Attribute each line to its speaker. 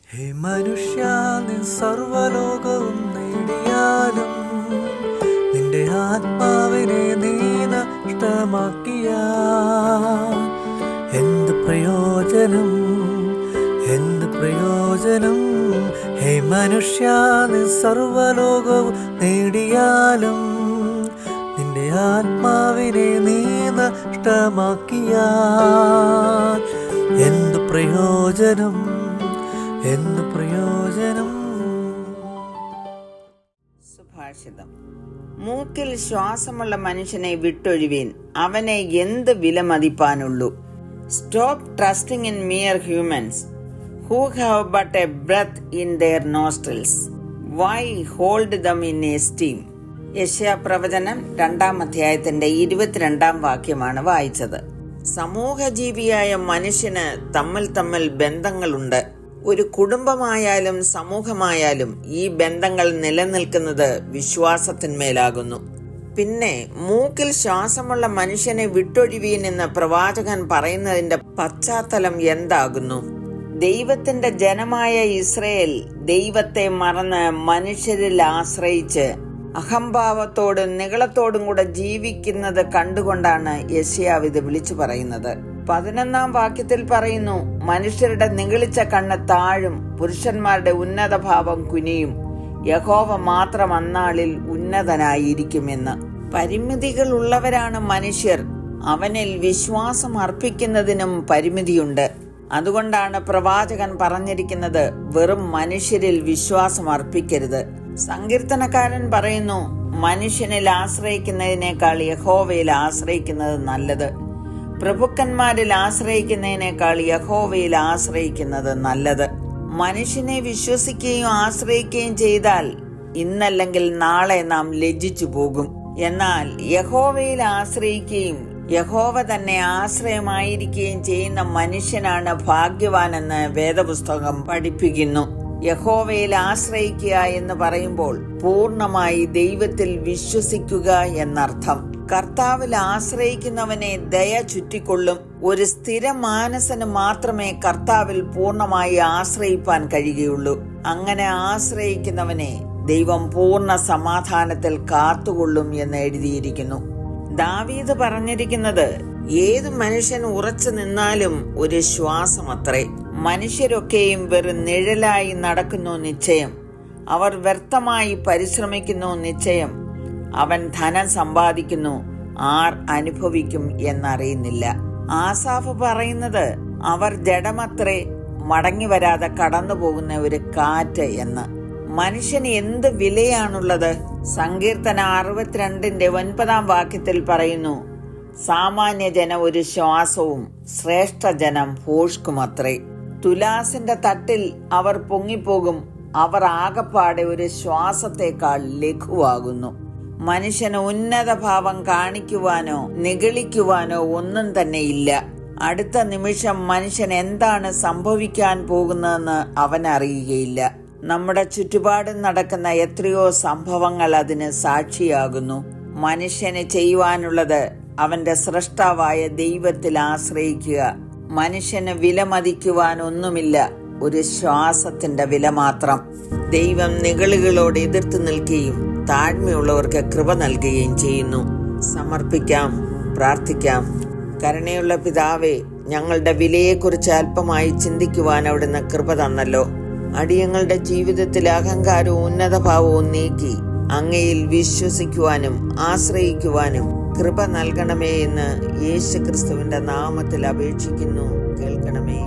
Speaker 1: ഹേ മനുഷ്യ, നിൻ സർവലോകവും നേടിയാലും നിന്റെ ആത്മാവിനെ നീ നഷ്ടമാക്കിയ എന്ത് പ്രയോജനം, എന്ത് പ്രയോജനം? ഹേ മനുഷ്യ, നിൻ സർവലോകവും നേടിയാലും നിന്റെ ആത്മാവിനെ നീ നഷ്ടമാക്കിയ എന്ത് പ്രയോജനം, എന്ത് പ്രയോജനം?
Speaker 2: സുഭാഷിതം. മൂക്കിൽ ശ്വാസമുള്ള മനുഷ്യനെ വിട്ടൊഴിവീൻ, അവനെ എന്ത് വിലമതിപ്പാനുള്ളൂ. Stop trusting in mere humans who have but a breath in their nostrils. Why hold them in esteem? യെശയ്യാ പ്രവചനം 2-ാം അധ്യായത്തിന്റെ 22-ാം വാക്യമാണ് വായിച്ചത്. സമൂഹജീവിയായ മനുഷ്യന് തമ്മിൽ ബന്ധങ്ങളുണ്ട്. ഒരു കുടുംബമായാലും സമൂഹമായാലും ഈ ബന്ധങ്ങൾ നിലനിൽക്കുന്നത് വിശ്വാസത്തിന്മേലാകുന്നു. പിന്നെ മൂക്കിൽ ശ്വാസമുള്ള മനുഷ്യനെ വിട്ടൊഴിവീൻ എന്ന് പ്രവാചകൻ പറയുന്നതിന്റെ പശ്ചാത്തലം എന്താകുന്നു? ദൈവത്തിന്റെ ജനമായ ഇസ്രയേൽ ദൈവത്തെ മറന്ന് മനുഷ്യരിൽ ആശ്രയിച്ച് അഹംഭാവത്തോടും നിഗളത്തോടും കൂടെ ജീവിക്കുന്നത് കണ്ടുകൊണ്ടാണ് യെശയ്യാവ് ഇത് വിളിച്ചു പറയുന്നത്. 11-ാം വാക്യത്തിൽ പറയുന്നു, മനുഷ്യരുടെ നിഗളിച്ച കണ്ണ് താഴും, പുരുഷന്മാരുടെ ഉന്നത ഭാവം കുനിയും, യഹോവ മാത്രം അന്നാളിൽ ഉന്നതനായിരിക്കുമെന്ന്. പരിമിതികൾ ഉള്ളവരാണ് മനുഷ്യർ. അവനിൽ വിശ്വാസം അർപ്പിക്കുന്നതിനും പരിമിതിയുണ്ട്. അതുകൊണ്ടാണ് പ്രവാചകൻ പറഞ്ഞിരിക്കുന്നത്, വെറും മനുഷ്യരിൽ വിശ്വാസം അർപ്പിക്കരുത്. സങ്കീർത്തനക്കാരൻ പറയുന്നു, മനുഷ്യനിൽ ആശ്രയിക്കുന്നതിനേക്കാൾ യഹോവയിൽ ആശ്രയിക്കുന്നത് നല്ലത്. പ്രഭുക്കന്മാരിൽ ആശ്രയിക്കുന്നതിനേക്കാൾ യഹോവയിൽ ആശ്രയിക്കുന്നത് നല്ലത്. മനുഷ്യനെ വിശ്വസിക്കുകയും ആശ്രയിക്കുകയും ചെയ്താൽ ഇന്നല്ലെങ്കിൽ നാളെ നാം ലജ്ജിച്ചു പോകും. എന്നാൽ യഹോവയിൽ ആശ്രയിക്കുകയും യഹോവ തന്നെ ആശ്രയമായിരിക്കുകയും ചെയ്യുന്ന മനുഷ്യനാണ് ഭാഗ്യവാനെന്ന് വേദപുസ്തകം പഠിപ്പിക്കുന്നു. യഹോവയിൽ ആശ്രയിക്കുക എന്ന് പറയുമ്പോൾ പൂർണ്ണമായി ദൈവത്തിൽ വിശ്വസിക്കുക എന്നർത്ഥം. കർത്താവിൽ ആശ്രയിക്കുന്നവനെ ദയ ചുറ്റിക്കൊള്ളും. ഒരു സ്ഥിര മാനസന് മാത്രമേ കർത്താവിൽ പൂർണ്ണമായി ആശ്രയിപ്പാൻ കഴിയുകയുള്ളൂ. അങ്ങനെ ആശ്രയിക്കുന്നവനെ ദൈവം പൂർണ്ണ സമാധാനത്തിൽ കാത്തുകൊള്ളും എന്ന് എഴുതിയിരിക്കുന്നു. ദാവീദ് പറഞ്ഞിരിക്കുന്നത്, ഏതു മനുഷ്യൻ ഉറച്ചു നിന്നാലും ഒരു ശ്വാസമത്രേ. മനുഷ്യരൊക്കെയും വെറും നിഴലായി നടക്കുന്നു നിശ്ചയം, അവർ വ്യർത്ഥമായി പരിശ്രമിക്കുന്നു നിശ്ചയം. അവൻ ധനം സമ്പാദിക്കുന്നു, ആർ അനുഭവിക്കും എന്നറിയുന്നില്ല. ആസാഫ് പറയുന്നത്, അവർ ജഡമത്രേ, മടങ്ങി വരാതെ കടന്നു പോകുന്ന ഒരു കാറ്റ് എന്ന്. മനുഷ്യന് എന്ത് വിലയാണുള്ളത്? സങ്കീർത്തനം 62-ന്റെ 9-ാം വാക്യത്തിൽ പറയുന്നു, സാമാന്യ ജനം ഒരു ശ്വാസവും ശ്രേഷ്ഠജനം ഭോഷ്കുമത്രേ. തുലാസിന്റെ തട്ടിൽ അവർ പൊങ്ങിപ്പോകും, അവർ ആകപ്പാടെ ഒരു ശ്വാസത്തെക്കാൾ ലഘുവാകുന്നു. മനുഷ്യന് ഉന്നത ഭാവം കാണിക്കുവാനോ നിഗളിക്കുവാനോ ഒന്നും തന്നെ ഇല്ല. അടുത്ത നിമിഷം മനുഷ്യൻ എന്താണ് സംഭവിക്കാൻ പോകുന്നതെന്ന് അവനറിയുകയില്ല. നമ്മുടെ ചുറ്റുപാടും നടക്കുന്ന എത്രയോ സംഭവങ്ങൾ അതിന് സാക്ഷിയാകുന്നു. മനുഷ്യന് ചെയ്യുവാനുള്ളത് അവന്റെ സൃഷ്ടാവായ ദൈവത്തിൽ ആശ്രയിക്കുക. മനുഷ്യന് വിലമതിക്കുവാൻ ഒന്നുമില്ല, ഒരു ശ്വാസത്തിന്റെ വില മാത്രം. ദൈവം നിഗളികളോട് എതിർത്ത് നിൽക്കുകയും താഴ്മയുള്ളവർക്ക് കൃപ നൽകുകയും ചെയ്യുന്നു. സമർപ്പിക്കാം, പ്രാർത്ഥിക്കാം. കരുണയുള്ള പിതാവേ, ഞങ്ങളുടെ വിലയെക്കുറിച്ച് അല്പമായി ചിന്തിക്കുവാൻ അവിടുന്ന് കൃപ തന്നല്ലോ. അടിയങ്ങളുടെ ജീവിതത്തിൽ അഹങ്കാരവും ഉന്നതഭാവവും നീക്കി അങ്ങയിൽ വിശ്വസിക്കുവാനും ആശ്രയിക്കുവാനും കൃപ നൽകണമേ എന്ന് യേശുക്രിസ്തുവിന്റെ നാമത്തിൽ അപേക്ഷിക്കുന്നു. കേൾക്കണമേ.